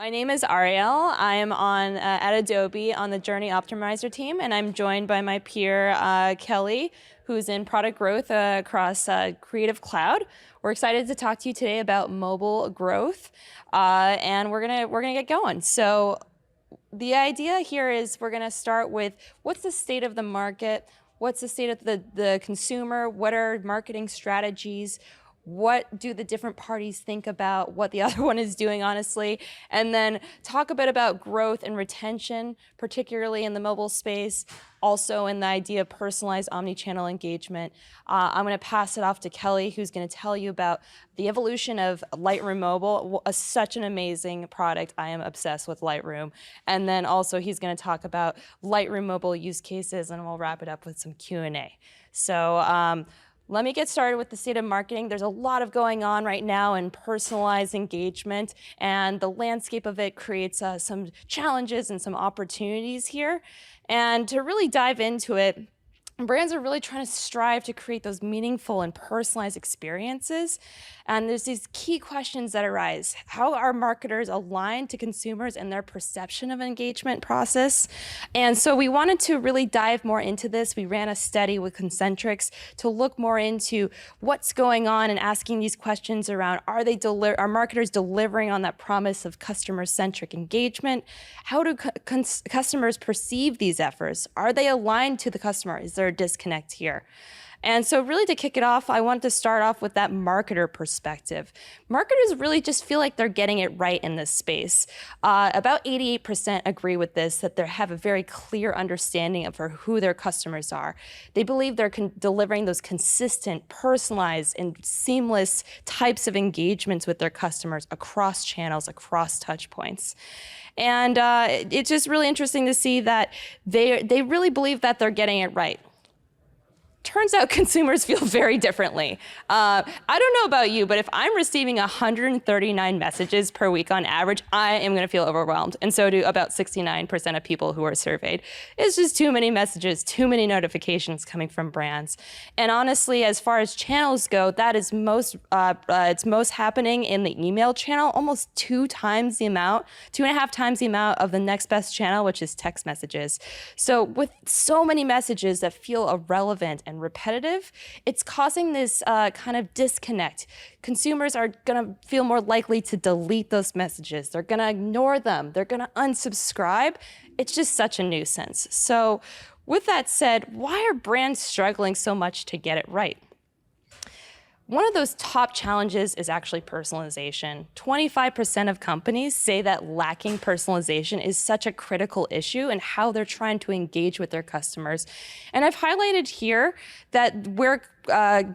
My name is Ariel. I am at Adobe on the Journey Optimizer team, and I'm joined by my peer, Kelly, who's in product growth across Creative Cloud. We're excited to talk to you today about mobile growth, and we're gonna get going. So the idea here is we're gonna start with what's the state of the market, what's the state of the consumer, what are marketing strategies, what do the different parties think about what the other one is doing, honestly, and then talk a bit about growth and retention, particularly in the mobile space, also in the idea of personalized omni-channel engagement. I'm going to pass it off to Kelly, who's going to tell you about the evolution of Lightroom Mobile, such an amazing product. I am obsessed with Lightroom. And then also he's going to talk about Lightroom Mobile use cases, and we'll wrap it up with some Q&A. So let me get started with the state of marketing. There's a lot of going on right now in personalized engagement, and the landscape of it creates some challenges and some opportunities here. And to really dive into it, brands are really trying to strive to create those meaningful and personalized experiences. And there's these key questions that arise. How are marketers aligned to consumers and their perception of engagement process? And so we wanted to really dive more into this. We ran a study with Concentrix to look more into what's going on and asking these questions around, are marketers delivering on that promise of customer-centric engagement? How do customers perceive these efforts? Are they aligned to the customer? Is there a disconnect here? And so really to kick it off, I want to start off with that marketer perspective. Marketers really just feel like they're getting it right in this space. About 88% agree with this, that they have a very clear understanding of who their customers are. They believe they're delivering those consistent, personalized, and seamless types of engagements with their customers across channels, across touch points. And it's just really interesting to see that they really believe that they're getting it right. Turns out consumers feel very differently. I don't know about you, but if I'm receiving 139 messages per week on average, I am gonna feel overwhelmed. And so do about 69% of people who are surveyed. It's just too many messages, too many notifications coming from brands. And honestly, as far as channels go, that is it's most happening in the email channel, almost 2.5 times the amount of the next best channel, which is text messages. So with so many messages that feel irrelevant and repetitive, it's causing this kind of disconnect. Consumers are gonna feel more likely to delete those messages. They're gonna ignore them. They're gonna unsubscribe. It's just such a nuisance. So with that said, why are brands struggling so much to get it right? One of those top challenges is actually personalization. 25% of companies say that lacking personalization is such a critical issue in how they're trying to engage with their customers. And I've highlighted here that where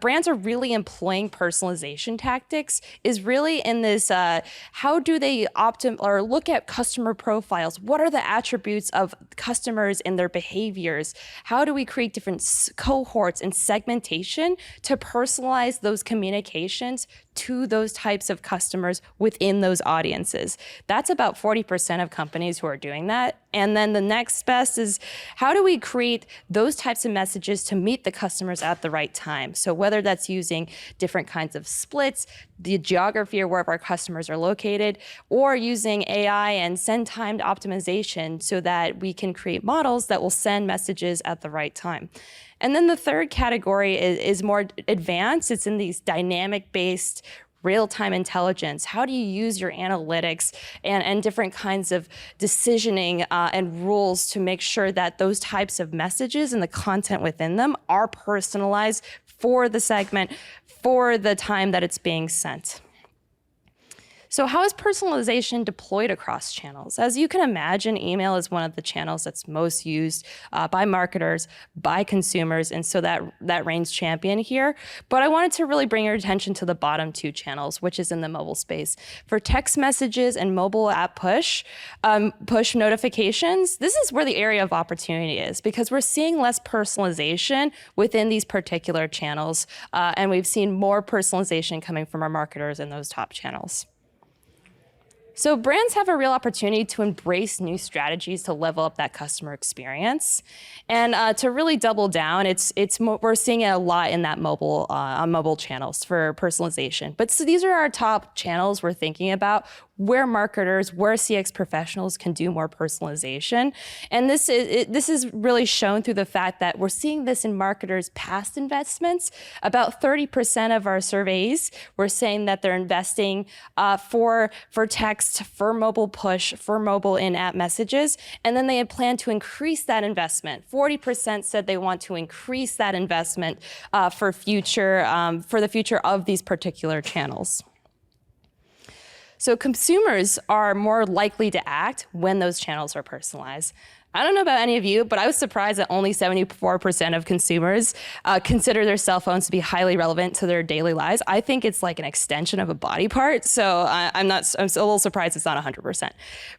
brands are really employing personalization tactics is really in this, how do they look at customer profiles? What are the attributes of customers and their behaviors? How do we create different cohorts and segmentation to personalize those communications to those types of customers within those audiences? That's about 40% of companies who are doing that. And then the next best is, how do we create those types of messages to meet the customers at the right time? So whether that's using different kinds of splits, the geography of where our customers are located, or using AI and send timed optimization so that we can create models that will send messages at the right time. And then the third category is more advanced. It's in these dynamic-based real-time intelligence. How do you use your analytics and different kinds of decisioning and rules to make sure that those types of messages and the content within them are personalized for the segment, for the time that it's being sent? So how is personalization deployed across channels? As you can imagine, email is one of the channels that's most used by marketers, by consumers, and so that reigns champion here. But I wanted to really bring your attention to the bottom two channels, which is in the mobile space. For text messages and mobile app push notifications, this is where the area of opportunity is, because we're seeing less personalization within these particular channels, and we've seen more personalization coming from our marketers in those top channels. So brands have a real opportunity to embrace new strategies to level up that customer experience, and to really double down. We're seeing it a lot in that mobile on mobile channels for personalization. But so these are our top channels we're thinking about. where marketers, where CX professionals can do more personalization. And this is really shown through the fact that we're seeing this in marketers' past investments. About 30% of our surveys were saying that they're investing for text, for mobile push, for mobile in-app messages, and then they had planned to increase that investment. 40% said they want to increase that investment for the future of these particular channels. So consumers are more likely to act when those channels are personalized. I don't know about any of you, but I was surprised that only 74% of consumers consider their cell phones to be highly relevant to their daily lives. I think it's like an extension of a body part, so I'm a little surprised it's not 100%.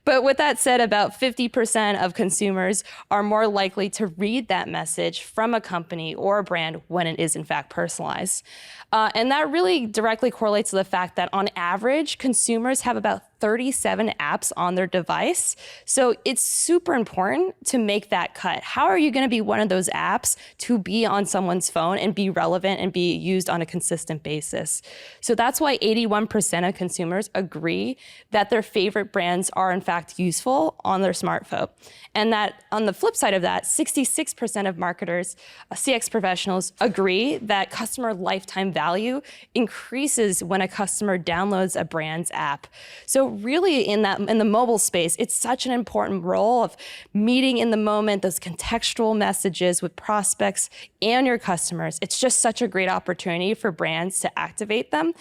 But with that said, about 50% of consumers are more likely to read that message from a company or a brand when it is in fact personalized. And that really directly correlates to the fact that on average, consumers have about 37 apps on their device. So it's super important to make that cut. How are you going to be one of those apps to be on someone's phone and be relevant and be used on a consistent basis? So that's why 81% of consumers agree that their favorite brands are in fact useful on their smartphone. And that on the flip side of that, 66% of marketers, CX professionals, agree that customer lifetime value increases when a customer downloads a brand's app. So really in the mobile space, it's such an important role of meeting in the moment, those contextual messages with prospects and your customers. It's just such a great opportunity for brands to activate them.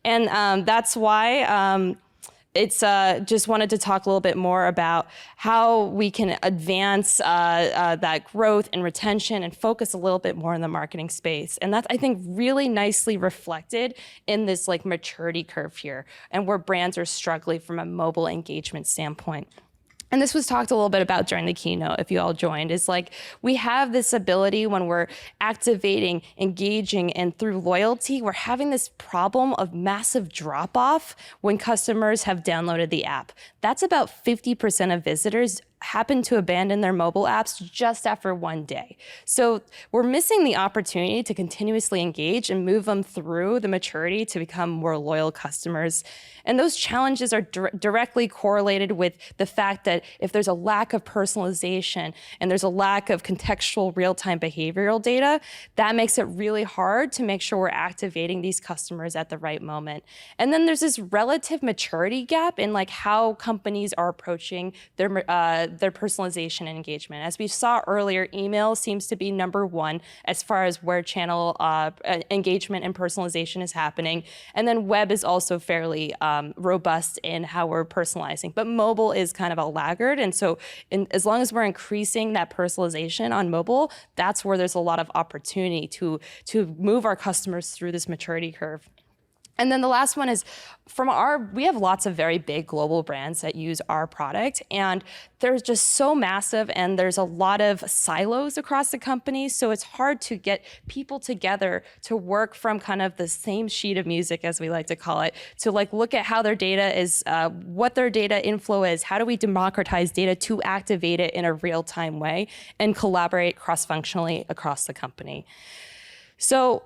And that's why it's just wanted to talk a little bit more about how we can advance that growth and retention and focus a little bit more in the marketing space. And that's, I think, really nicely reflected in this like maturity curve here and where brands are struggling from a mobile engagement standpoint. And this was talked a little bit about during the keynote, if you all joined, is like we have this ability when we're activating, engaging, and through loyalty, we're having this problem of massive drop off when customers have downloaded the app. That's about 50% of visitors happen to abandon their mobile apps just after one day. So we're missing the opportunity to continuously engage and move them through the maturity to become more loyal customers. And those challenges are directly correlated with the fact that if there's a lack of personalization and there's a lack of contextual real-time behavioral data, that makes it really hard to make sure we're activating these customers at the right moment. And then there's this relative maturity gap in like how companies are approaching their personalization and engagement. As we saw earlier, email seems to be number one as far as where channel engagement and personalization is happening. And then web is also fairly robust in how we're personalizing. But mobile is kind of a laggard. And so as long as we're increasing that personalization on mobile, that's where there's a lot of opportunity to move our customers through this maturity curve. And then the last one is we have lots of very big global brands that use our product, and they're just so massive, and there's a lot of silos across the company. So it's hard to get people together to work from kind of the same sheet of music, as we like to call it, to like look at how their data is, what their data inflow is, how do we democratize data to activate it in a real-time way and collaborate cross-functionally across the company. So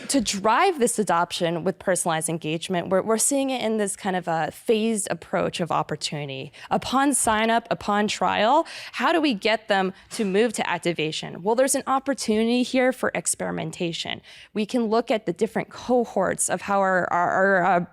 to drive this adoption with personalized engagement, we're seeing it in this kind of a phased approach of opportunity. Upon sign up, upon trial, how do we get them to move to activation? Well, there's an opportunity here for experimentation. We can look at the different cohorts of how our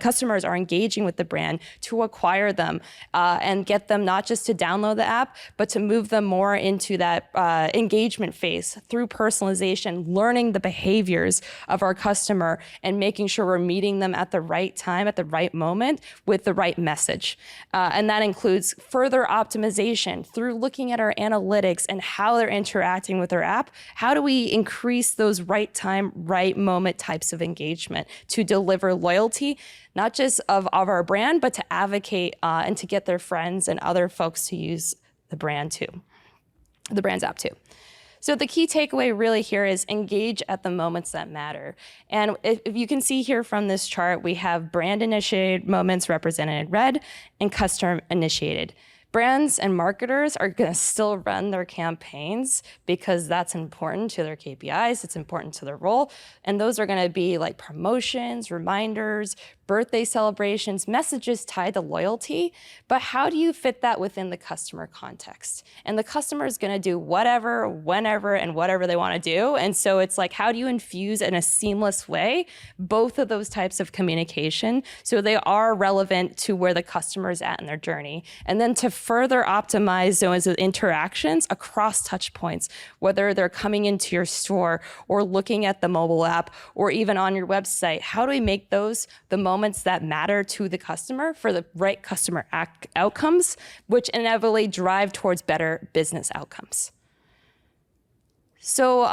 customers are engaging with the brand to acquire them and get them not just to download the app, but to move them more into that engagement phase through personalization, learning the behaviors of our customer and making sure we're meeting them at the right time, at the right moment with the right message. And that includes further optimization through looking at our analytics and how they're interacting with our app. How do we increase those right time, right moment types of engagement to deliver loyalty, not just of our brand, but to advocate and to get their friends and other folks to use the brand's app too. So the key takeaway really here is engage at the moments that matter. And if you can see here from this chart, we have brand-initiated moments represented in red and customer-initiated. Brands and marketers are going to still run their campaigns because that's important to their KPIs, it's important to their role, and those are going to be like promotions, reminders, birthday celebrations, messages tied to loyalty, but how do you fit that within the customer context? And the customer is gonna do whatever, whenever, and whatever they wanna do. And so it's like, how do you infuse in a seamless way both of those types of communication so they are relevant to where the customer is at in their journey? And then to further optimize those interactions across touch points, whether they're coming into your store or looking at the mobile app or even on your website, how do we make those the moments that matter to the customer for the right customer outcomes, which inevitably drive towards better business outcomes? So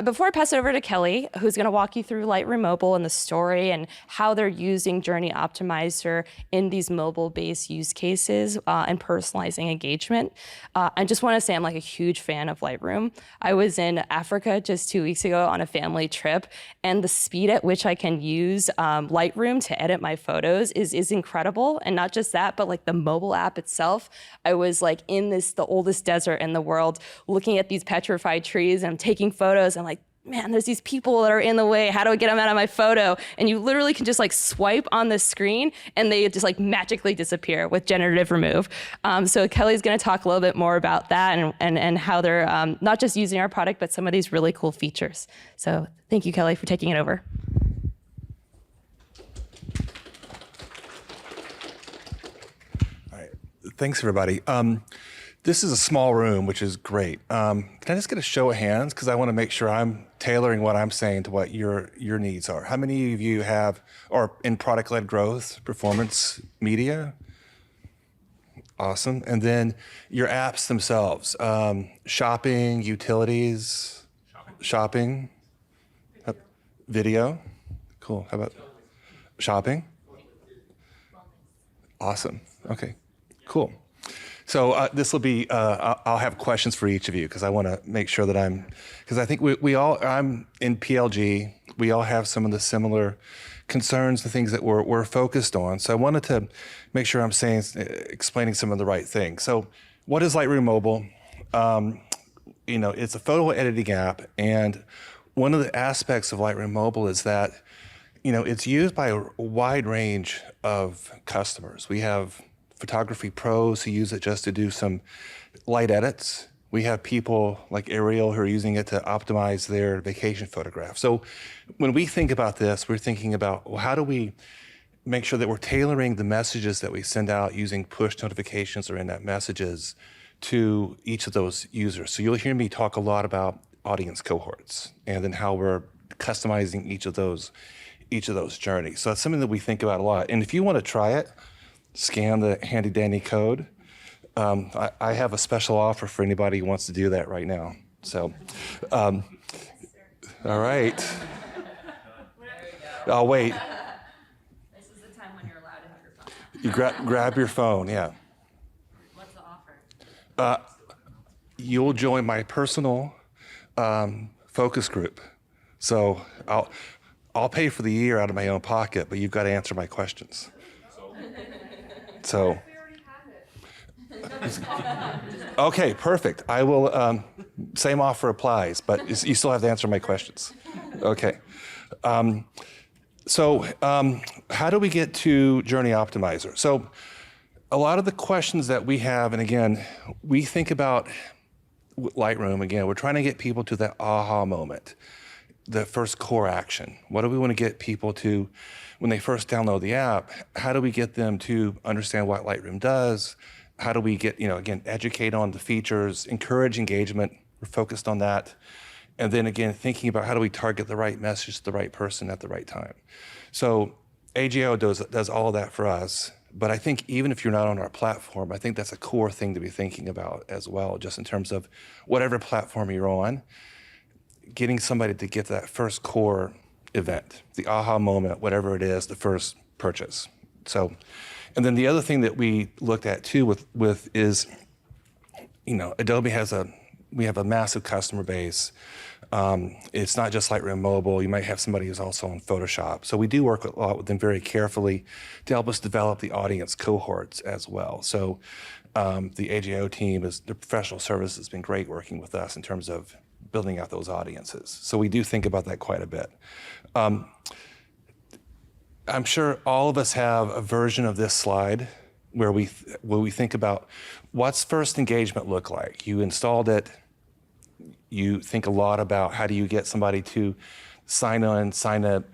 before I pass it over to Kelly, who's going to walk you through Lightroom Mobile and the story and how they're using Journey Optimizer in these mobile-based use cases and personalizing engagement, I just want to say I'm like a huge fan of Lightroom. I was in Africa just 2 weeks ago on a family trip, and the speed at which I can use Lightroom to edit my photos is incredible. And not just that, but like the mobile app itself, I was like in the oldest desert in the world, looking at these petrified trees, and I'm taking photos. I'm like, man, there's these people that are in the way. How do I get them out of my photo? And you literally can just like swipe on the screen and they just like magically disappear with generative remove. So Kelly's gonna talk a little bit more about that and how they're not just using our product, but some of these really cool features. So thank you, Kelly, for taking it over. All right, thanks everybody. This is a small room, which is great. Can I just get a show of hands? Because I want to make sure I'm tailoring what I'm saying to what your needs are. How many of you have, or in product-led growth, performance media? Awesome. And then your apps themselves, shopping, utilities, shopping, video. Cool. How about shopping? Awesome. Okay, cool. So this will be, I'll have questions for each of you because I want to make sure that because I think I'm in PLG, we all have some of the similar concerns, the things that we're focused on. So I wanted to make sure I'm explaining some of the right things. So what is Lightroom Mobile? It's a photo editing app, and one of the aspects of Lightroom Mobile is that, it's used by a wide range of customers. We have photography pros who use it just to do some light edits. We have people like Ariel who are using it to optimize their vacation photographs. So when we think about this, we're thinking about, well, how do we make sure that we're tailoring the messages that we send out using push notifications or in-app messages to each of those users. So you'll hear me talk a lot about audience cohorts and then how we're customizing each of those journeys. So that's something that we think about a lot. And if you want to try it, scan the handy dandy code. I have a special offer for anybody who wants to do that right now. So, all right. I'll wait. This is the time when you're allowed to have your phone. You grab your phone, yeah. What's the offer? You'll join my personal focus group. So I'll pay for the year out of my own pocket, but you've got to answer my questions. So, okay, perfect. I will, same offer applies, but you still have to answer my questions. Okay. How do we get to Journey Optimizer? So a lot of the questions that we have, and again, we think about Lightroom, again, we're trying to get people to that aha moment, the first core action. What do we want to get people to when they first download the app? How do we get them to understand what Lightroom does? How do we get, again, educate on the features, encourage engagement? We're focused on that. And then again, thinking about how do we target the right message to the right person at the right time. So AGO does all of that for us. But I think even if you're not on our platform, I think that's a core thing to be thinking about as well, just in terms of whatever platform you're on, getting somebody to get that first core event, the aha moment, whatever it is, the first purchase. So, and then the other thing that we looked at too with is, Adobe we have a massive customer base. It's not just Lightroom Mobile. You might have somebody who's also on Photoshop. So we do work a lot with them very carefully to help us develop the audience cohorts as well. So the AGO team, the professional service has been great working with us in terms of building out those audiences. So we do think about that quite a bit. I'm sure all of us have a version of this slide where we think about what's first engagement look like. You installed it. You think a lot about how do you get somebody to sign on, sign up,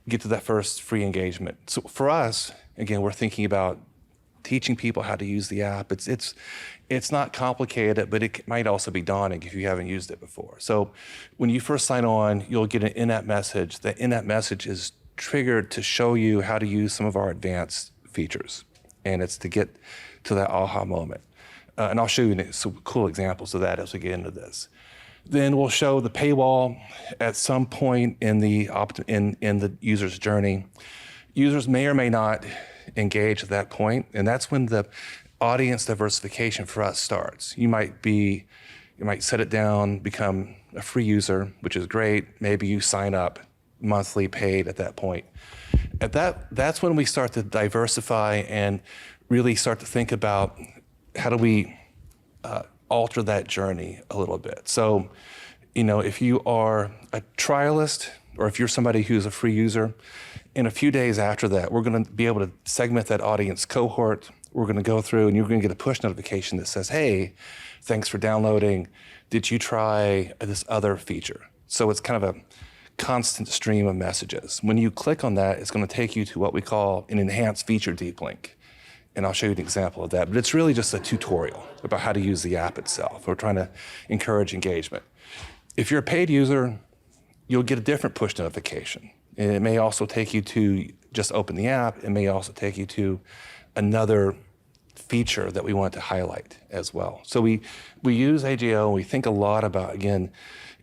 get to that first free engagement. So for us, again, we're thinking about teaching people how to use the app. It's not complicated, but it might also be daunting if you haven't used it before. So when you first sign on, you'll get an in-app message. The in-app message is triggered to show you how to use some of our advanced features. And it's to get to that aha moment. And I'll show you some cool examples of that as we get into this. Then we'll show the paywall at some point in the user's journey. Users may or may not engage at that point, and that's when the audience diversification for us starts. You might set it down, become a free user, which is great. Maybe you sign up monthly paid at that point. That's when we start to diversify and really start to think about how do we alter that journey a little bit. So, if you are a trialist or if you're somebody who's a free user, in a few days after that, we're going to be able to segment that audience cohort. We're going to go through and you're going to get a push notification that says, hey, thanks for downloading. Did you try this other feature? So it's kind of a constant stream of messages. When you click on that, it's going to take you to what we call an enhanced feature deep link. And I'll show you an example of that. But it's really just a tutorial about how to use the app itself. We're trying to encourage engagement. If you're a paid user, you'll get a different push notification. And it may also take you to just open the app. It may also take you to another feature that we want to highlight as well. So we use AGO, and we think a lot about, again,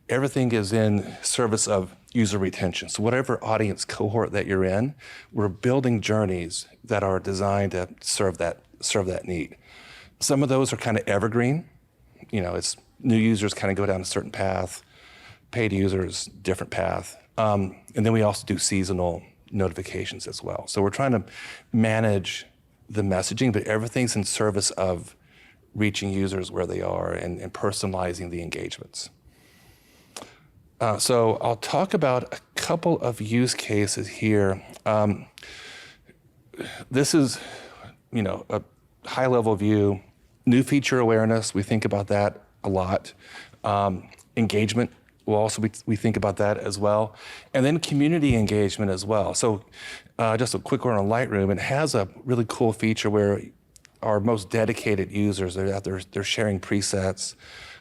everything is in service of user retention. So whatever audience cohort that you're in, we're building journeys that are designed to serve that need. Some of those are kind of evergreen. It's new users kind of go down a certain path, paid users, different path. And then we also do seasonal notifications as well. So we're trying to manage the messaging, but everything's in service of reaching users where they are and personalizing the engagements. So I'll talk about a couple of use cases here. This is, a high-level view. New feature awareness, we think about that a lot. Engagement, we think about that as well. And then community engagement as well. So just a quick word on Lightroom. It has a really cool feature where our most dedicated users are out there, they're sharing presets,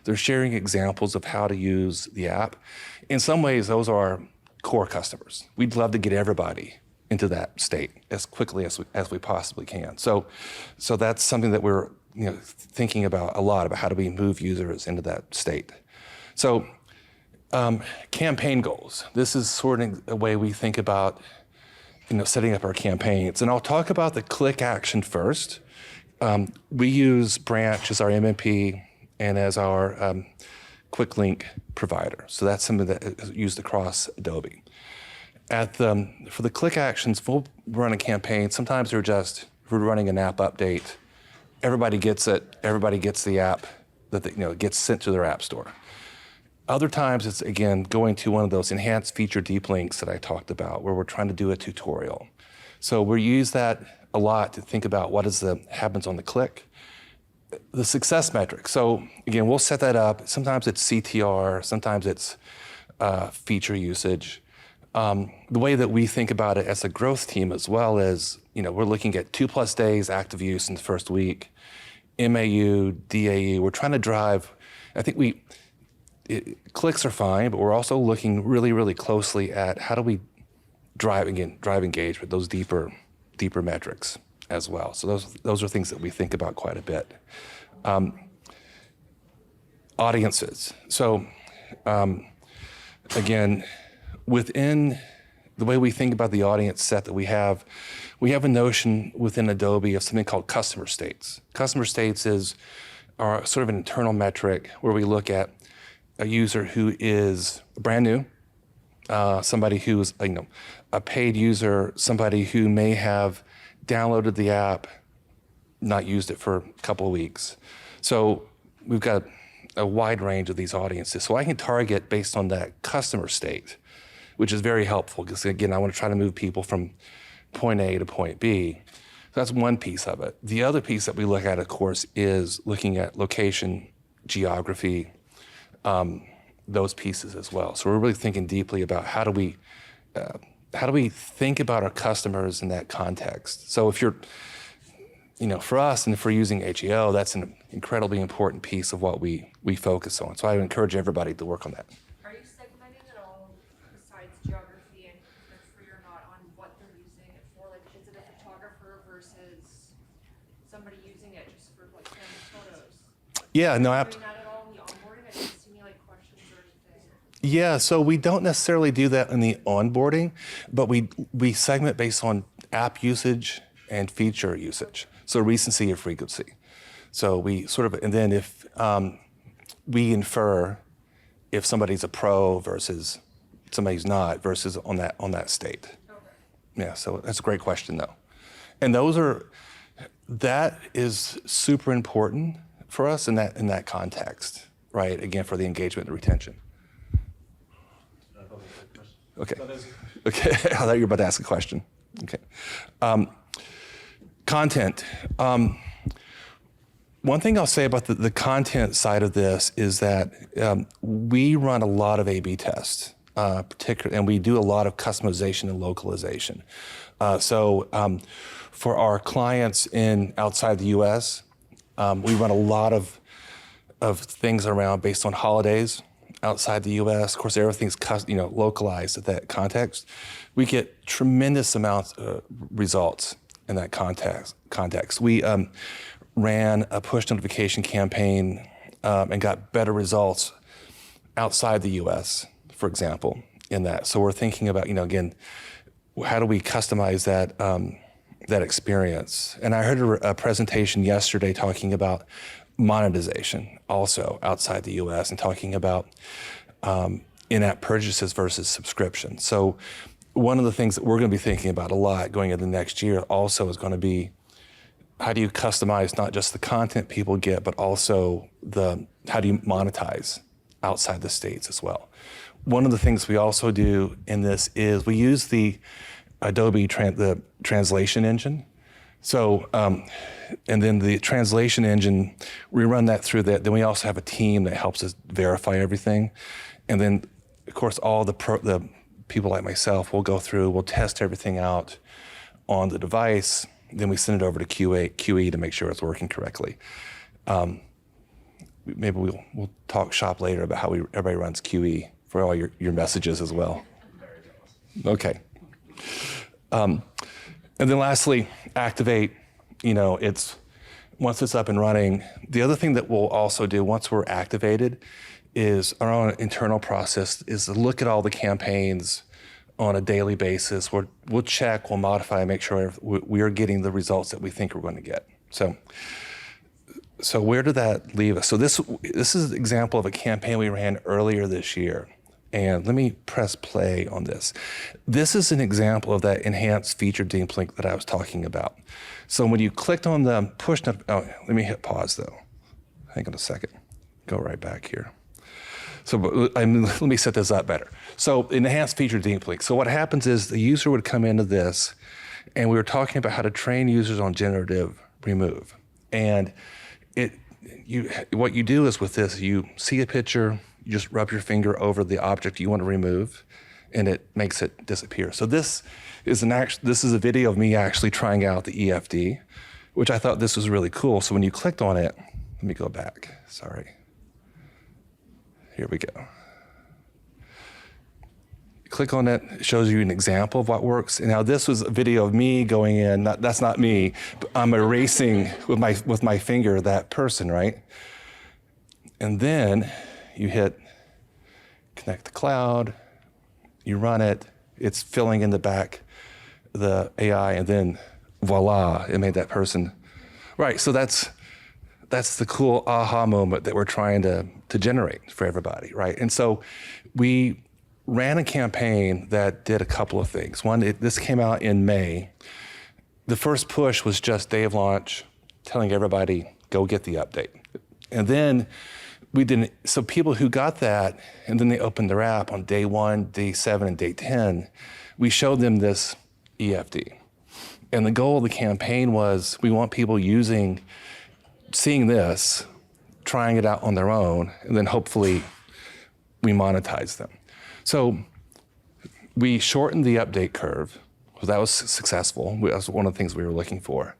they're sharing examples of how to use the app. In some ways, those are our core customers. We'd love to get everybody into that state as quickly as we possibly can. So that's something that we're thinking about a lot, about how do we move users into that state. So campaign goals. This is sort of the way we think about setting up our campaigns. And I'll talk about the click action first. We use Branch as our MMP and as our quick link provider. So that's something that is used across Adobe. For the click actions, we'll run a campaign. Sometimes we're running an app update. Everybody gets it. Everybody gets the app that gets sent to their app store. Other times it's, again, going to one of those enhanced feature deep links that I talked about, where we're trying to do a tutorial. So we use that a lot to think about what happens on the click. The success metric. So again, we'll set that up. Sometimes it's CTR, sometimes it's feature usage. The way that we think about it as a growth team as well is, we're looking at 2+ days active use in the first week, MAU, DAU. We're trying to drive, clicks are fine, but we're also looking really, really closely at how do we drive engagement, those deeper metrics as well. So those are things that we think about quite a bit. Audiences. So again, within the way we think about the audience set that we have a notion within Adobe of something called customer states. Customer states are sort of an internal metric where we look at a user who is brand new, somebody who's a paid user, somebody who may have downloaded the app, not used it for a couple of weeks. So we've got a wide range of these audiences. So I can target based on that customer state, which is very helpful because, again, I want to try to move people from point A to point B. So that's one piece of it. The other piece that we look at, of course, is looking at location, geography, those pieces as well. So we're really thinking deeply about how do we think about our customers in that context. So if you're, for us and if we're using HEO, that's an incredibly important piece of what we focus on. So I would encourage everybody to work on that. Are you segmenting at all, besides geography and if they're free or not, on what they're using it for? Like, is it a photographer versus somebody using it just for like family photos? Yeah, no, Doing that at all in the onboarding? I didn't see any like questions or anything. yeah, so we don't necessarily do that in the onboarding, but we segment based on app usage and feature usage. So recency or frequency. So we sort of, and then if we infer if somebody's a pro versus somebody's not versus on that state. Okay. Yeah, so that's a great question though. And that is super important for us in that context, right? Again, for the engagement and retention. Okay. Okay. I thought you were about to ask a question. Okay. Content. One thing I'll say about the content side of this is that we run a lot of A/B tests, particularly, and we do a lot of customization and localization. So for our clients outside the U.S., we run a lot of things around based on holidays outside the U.S. Of course, everything's localized at that context. We get tremendous amounts of results in that context. We ran a push notification campaign and got better results outside the U.S., for example, in that. So we're thinking about, again, how do we customize that experience? And I heard a presentation yesterday talking about monetization also outside the U.S. and talking about in-app purchases versus subscription. So one of the things that we're going to be thinking about a lot going into next year also is going to be how do you customize not just the content people get, but also how do you monetize outside the States as well. One of the things we also do in this is we use the Adobe the translation engine. So, and then the translation engine, we run that through that. Then we also have a team that helps us verify everything. And then, of course, all the people like myself will go through, we'll test everything out on the device. Then we send it over to QE to make sure it's working correctly. Maybe we'll talk shop later about how everybody runs QE for all your messages as well. Okay. And then lastly, activate. Once it's up and running. The other thing that we'll also do once we're activated is our own internal process is to look at all the campaigns on a daily basis. We'll check, we'll modify, make sure we are getting the results that we think we're going to get. So where did that leave us? So this is an example of a campaign we ran earlier this year. And let me press play on this. This is an example of that enhanced feature deep link that I was talking about. So when you clicked on the push, let me hit pause though. Hang on a second. Go right back here. So let me set this up better. So enhanced feature deep link. So what happens is the user would come into this, and we were talking about how to train users on generative remove. And what you do is with this, you see a picture, you just rub your finger over the object you want to remove, and it makes it disappear. So this is a video of me actually trying out the EFD, which I thought this was really cool. So when you clicked on it, let me go back, sorry. Here we go. Click on it, it shows you an example of what works. And now this was a video of me going in, that's not me, but I'm erasing with my finger that person, right? And then you hit connect to cloud, you run it, it's filling in the back, the AI, and then voila, it made that person. Right, so that's the cool aha moment that we're trying to generate for everybody, right? And so we ran a campaign that did a couple of things. One, this came out in May. The first push was just day of launch, telling everybody, go get the update. And then so people who got that, and then they opened their app on day 1, day 7, and day 10, we showed them this EFD. And the goal of the campaign was we want people seeing this, trying it out on their own, and then hopefully we monetize them. So we shortened the update curve. So that was successful. That was one of the things we were looking for.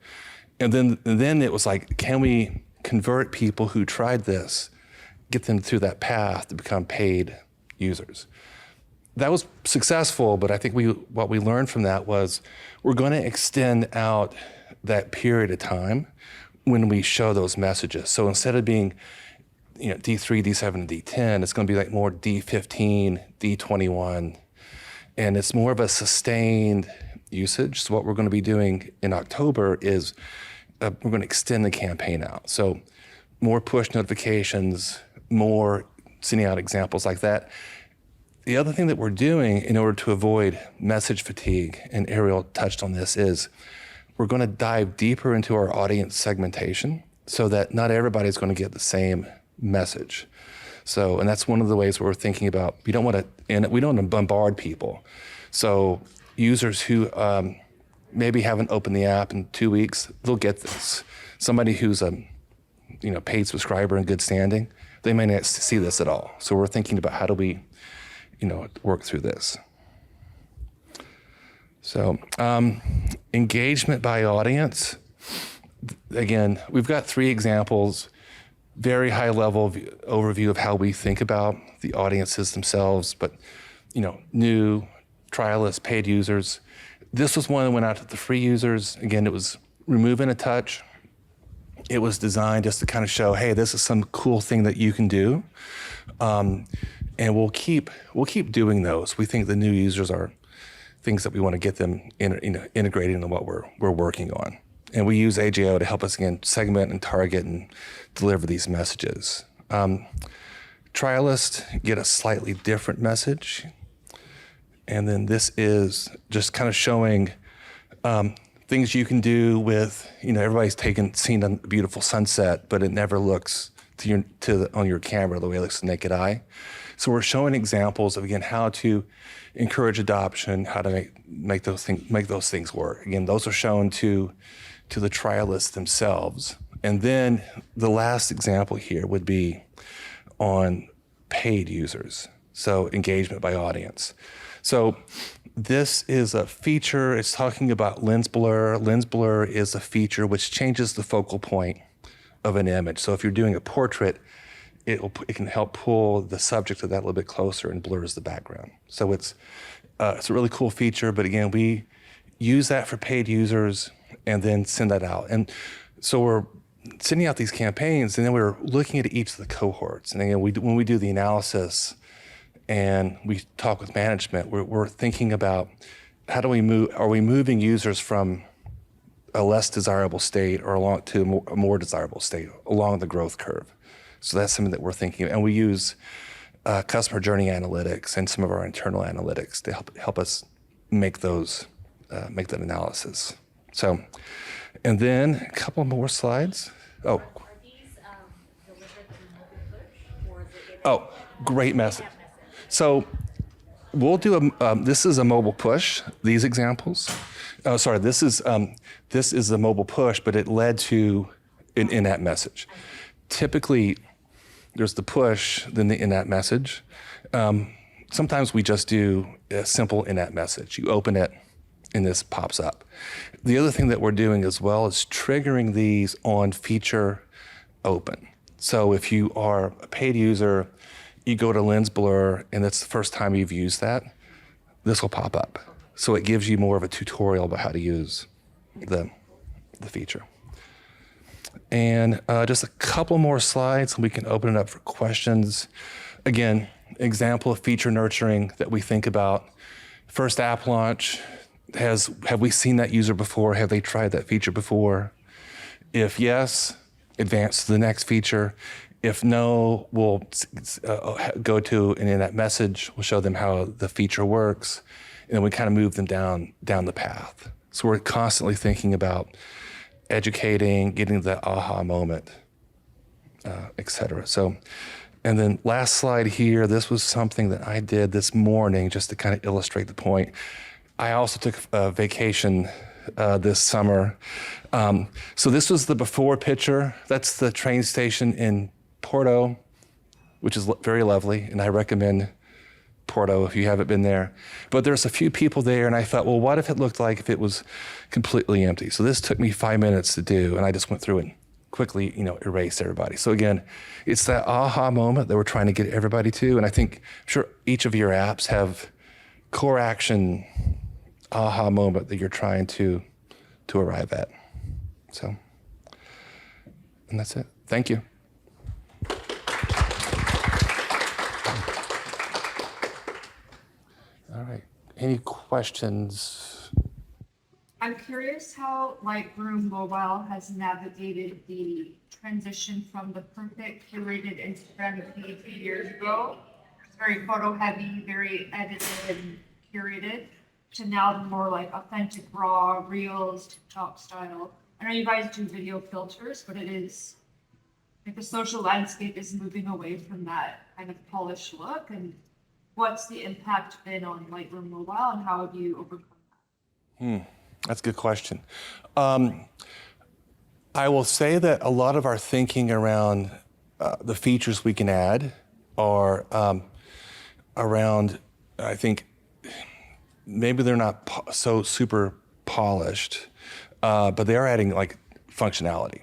And then it was like, can we convert people who tried this, get them through that path to become paid users? That was successful, but I think what we learned from that was we're going to extend out that period of time when we show those messages. So instead of being D3, D7, and D10, it's going to be like more D15, D21, and it's more of a sustained usage. So what we're going to be doing in October is we're going to extend the campaign out. So more push notifications, more sending out examples like that. The other thing that we're doing in order to avoid message fatigue, and Ariel touched on this, is we're going to dive deeper into our audience segmentation so that not everybody's going to get the same message. So, and that's one of the ways we're thinking about, we don't want to bombard people. So users who maybe haven't opened the app in 2 weeks, they'll get this. Somebody who's a paid subscriber in good standing, they may not see this at all. So we're thinking about how do we work through this. So engagement by audience. Again, we've got 3 examples, very high level overview of how we think about the audiences themselves, but new, trialists, paid users. This was one that went out to the free users. Again, it was removing a touch. It was designed just to kind of show, hey, this is some cool thing that you can do. And we'll keep doing those. We think the new users are things that we want to get them integrated into what we're working on. And we use AJO to help us, again, segment and target and deliver these messages. Trialists get a slightly different message. And then this is just kind of showing things you can do with, everybody's seen a beautiful sunset, but it never looks on your camera the way it looks to the naked eye. So we're showing examples of, again, how to encourage adoption, how to make those things work. Again, those are shown to the trialists themselves. And then the last example here would be on paid users. So engagement by audience. So this is a feature, it's talking about lens blur. Lens blur is a feature which changes the focal point of an image. So if you're doing a portrait, it can help pull the subject of that a little bit closer and blurs the background. So it's a really cool feature, but again, we use that for paid users and then send that out. And so we're sending out these campaigns, and then we're looking at each of the cohorts. And again, when we do the analysis and we talk with management, we're thinking about how do we move, are we moving users from a less desirable state or along to a more desirable state along the growth curve? So that's something that we're thinking of. And we use customer journey analytics and some of our internal analytics to help us make that analysis. So, and then a couple more slides. Oh. Are these delivered through mobile push, or is it great message. So we'll do this is a mobile push, these examples. Oh, sorry, this is a mobile push, but it led to an in-app message. Typically, there's the push, then the in-app message. Sometimes we just do a simple in-app message. You open it, and this pops up. The other thing that we're doing as well is triggering these on feature open. So if you are a paid user, you go to lens blur, and that's the first time you've used that, this will pop up. So it gives you more of a tutorial about how to use the feature. And just a couple more slides, and we can open it up for questions. Again, example of feature nurturing that we think about. First app launch, have we seen that user before? Have they tried that feature before? If yes, advance to the next feature. If no, we'll go to an in-app message. We'll show them how the feature works, and then we kind of move them down the path. So we're constantly thinking about educating, getting the aha moment, et cetera. So, and then last slide here, this was something that I did this morning just to kind of illustrate the point. I also took a vacation this summer. So this was the before picture. That's the train station in Porto, which is very lovely, and I recommend Porto if you haven't been there. But there's a few people there, and I thought, well, what if it looked like if it was completely empty? So this took me 5 minutes to do, and I just went through and quickly, erased everybody. So again, it's that aha moment that we're trying to get everybody to, and I think, I'm sure each of your apps have core action aha moment that you're trying to arrive at. So, and that's it. Thank you. All right. Any questions? I'm curious how Lightroom Mobile has navigated the transition from the perfect curated Instagram feed 2 years ago. It's very photo heavy, very edited and curated, to now the more authentic, raw, reels, TikTok style. I know you guys do video filters, but it is the social landscape is moving away from that kind of polished look. And what's the impact been on Lightroom Mobile, and how have you overcome that? That's a good question. I will say that a lot of our thinking around the features we can add are around, I think, maybe they're not so super polished, but they are adding functionality.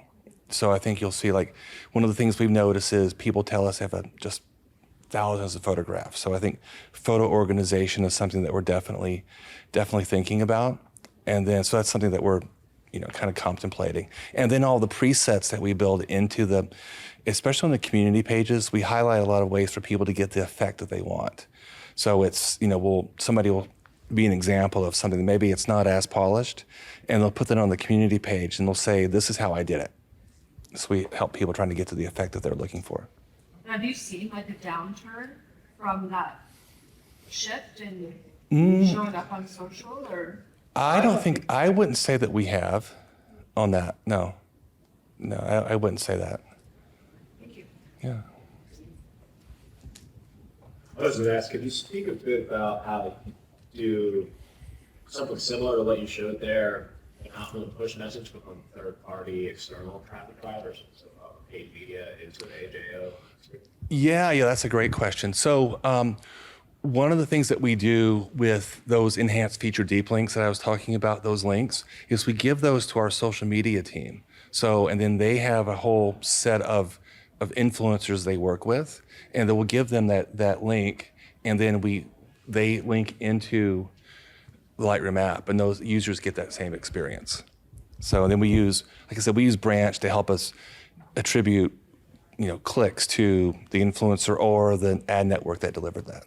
So I think you'll see one of the things we've noticed is people tell us they have just thousands of photographs. So I think photo organization is something that we're definitely thinking about. And then, so that's something that we're, kind of contemplating. And then all the presets that we build into especially on the community pages, we highlight a lot of ways for people to get the effect that they want. So it's, somebody will be an example of something that maybe it's not as polished, and they'll put that on the community page and they'll say, this is how I did it. So we help people trying to get to the effect that they're looking for. Have you seen a downturn from that shift and showing up on social, or? I wouldn't say that we have on that. No, I wouldn't say that. Thank you. Yeah. I was going to ask, could you speak a bit about how to do something similar to what you showed there, not from the push message, but from third-party external traffic drivers, so paid media into an AJO? Yeah, that's a great question. So one of the things that we do with those enhanced feature deep links that I was talking about, those links, is we give those to our social media team. So, and then they have a whole set of influencers they work with, and then we'll give them that link, and then they link into the Lightroom app, and those users get that same experience. So then we use Branch to help us attribute, clicks to the influencer or the ad network that delivered that.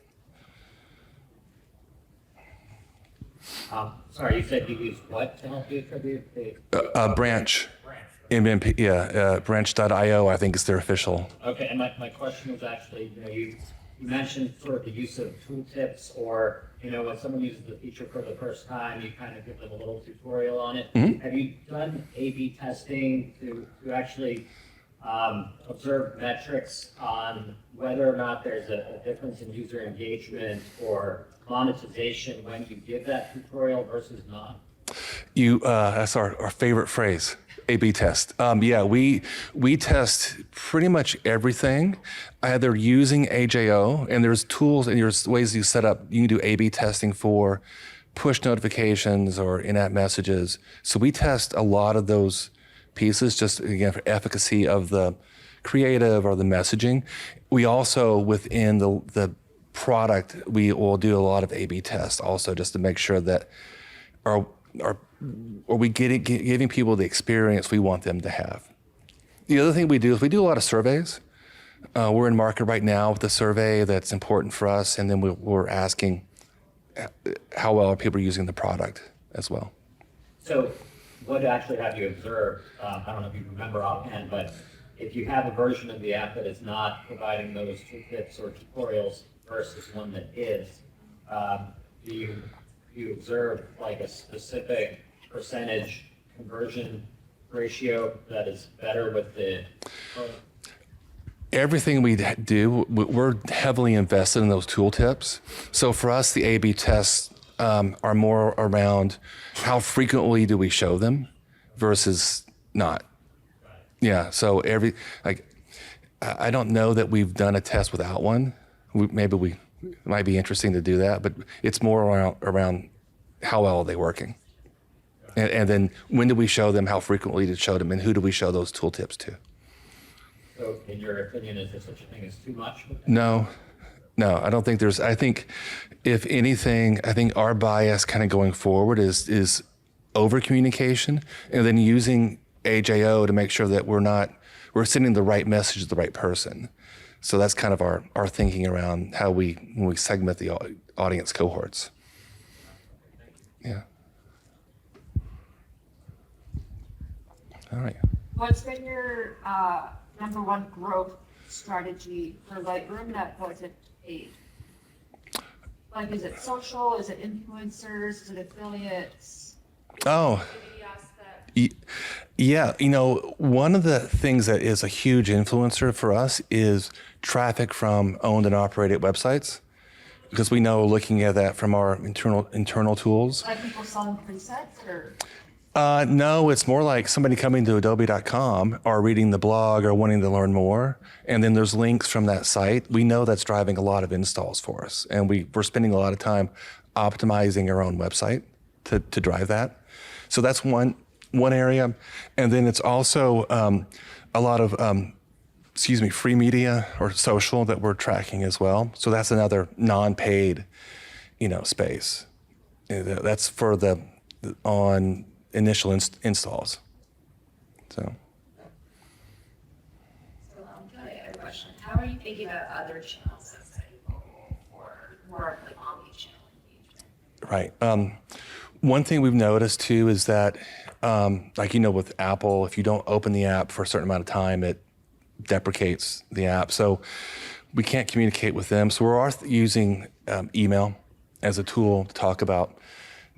Sorry, you said you use what to help you attribute the? Branch. MMP, branch.io, I think is their official. Okay, and my question was actually, you mentioned sort of the use of tooltips, or, when someone uses the feature for the first time, you kind of give them a little tutorial on it. Mm-hmm. Have you done A/B testing to actually observe metrics on whether or not there's a difference in user engagement or monetization when you give that tutorial versus not? That's our favorite phrase, A/B test. We test pretty much everything, either using AJO, and there's tools and there's ways you set up, you can do A/B testing for push notifications or in-app messages. So we test a lot of those pieces, just again, for efficacy of the creative or the messaging. We also, within the product, we will do a lot of A/B tests also, just to make sure that are we giving people the experience we want them to have. The other thing we do is we do a lot of surveys. We're in market right now with a survey that's important for us, and then we're asking how well are people using the product as well. So what actually have you observed? I don't know if you remember offhand, but if you have a version of the app that is not providing those tooltips or tutorials versus one that is, do you observe a specific percentage conversion ratio that is better with the? Everything we do, we're heavily invested in those tooltips. So for us, the A/B tests are more around how frequently do we show them versus not. Yeah, so I don't know that we've done a test without one. Maybe it might be interesting to do that, but it's more around how well are they working. And then when do we show them, how frequently to show them, and who do we show those tooltips to? So in your opinion, is there such a thing as too much? No, I don't think I think if anything, I think our bias kind of going forward is over communication and then using AJO to make sure that we're sending the right message to the right person. So that's kind of our thinking around when we segment the audience cohorts. Yeah. All right. What's been your number one growth strategy for Lightroom that wasn't paid? Like, is it social? Is it influencers? Is it affiliates? Oh. Maybe ask that. Yeah, one of the things that is a huge influencer for us is traffic from owned and operated websites, because we know, looking at that from our internal tools. Like people selling presets or? No, it's more like somebody coming to adobe.com or reading the blog or wanting to learn more. And then there's links from that site. We know that's driving a lot of installs for us. And we're spending a lot of time optimizing our own website to drive that. So that's one area. And then it's also a lot of, free media or social that we're tracking as well. So that's another non-paid, space. That's for on initial installs. So I have a question. How are you thinking about other channels outside of mobile or more like omni-channel engagement? Right. One thing we've noticed too is that, with Apple, if you don't open the app for a certain amount of time, it deprecates the app. So we can't communicate with them. So we're using email as a tool to talk about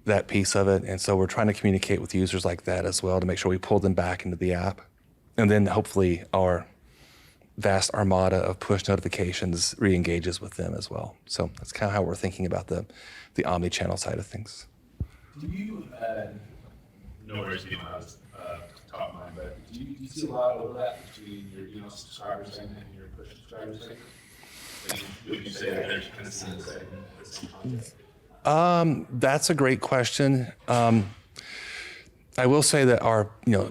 that piece of it. And so we're trying to communicate with users like that as well to make sure we pull them back into the app. And then hopefully our vast armada of push notifications re-engages with them as well. So that's kind of how we're thinking about the omni-channel side of things. Do you, no worries being on top of mind, but do you see a lot of overlap between your email subscribers and your push subscribers? Would you say that they're kind of seeing the same content? That's a great question. I will say that our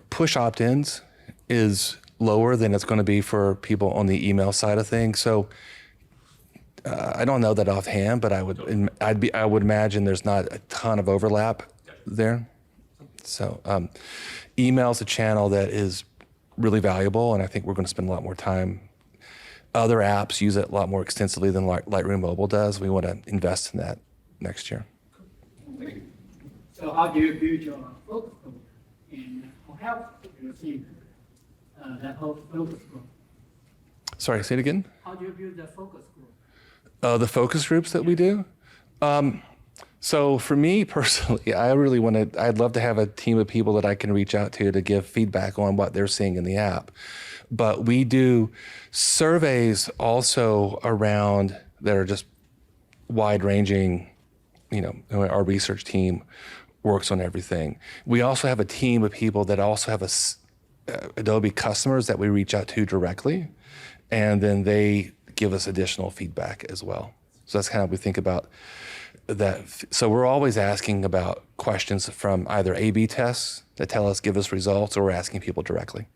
push opt-ins is lower than it's going to be for people on the email side of things. So I don't know that offhand, but I would imagine there's not a ton of overlap there. So email is a channel that is really valuable, and I think we're going to spend a lot more time. Other apps use it a lot more extensively than Lightroom Mobile does. We want to invest in that next year. So how do you build your focus group and how do you think that whole focus group? Sorry, say it again? How do you build the focus group? The focus groups that we do? So for me personally, I'd love to have a team of people that I can reach out to give feedback on what they're seeing in the app. But we do surveys also around that are just wide-ranging. Our research team works on everything. We also have a team of people that also have Adobe customers that we reach out to directly, and then they give us additional feedback as well. So that's kind of how we think about that. So we're always asking about questions from either A/B tests that give us results, or we're asking people directly.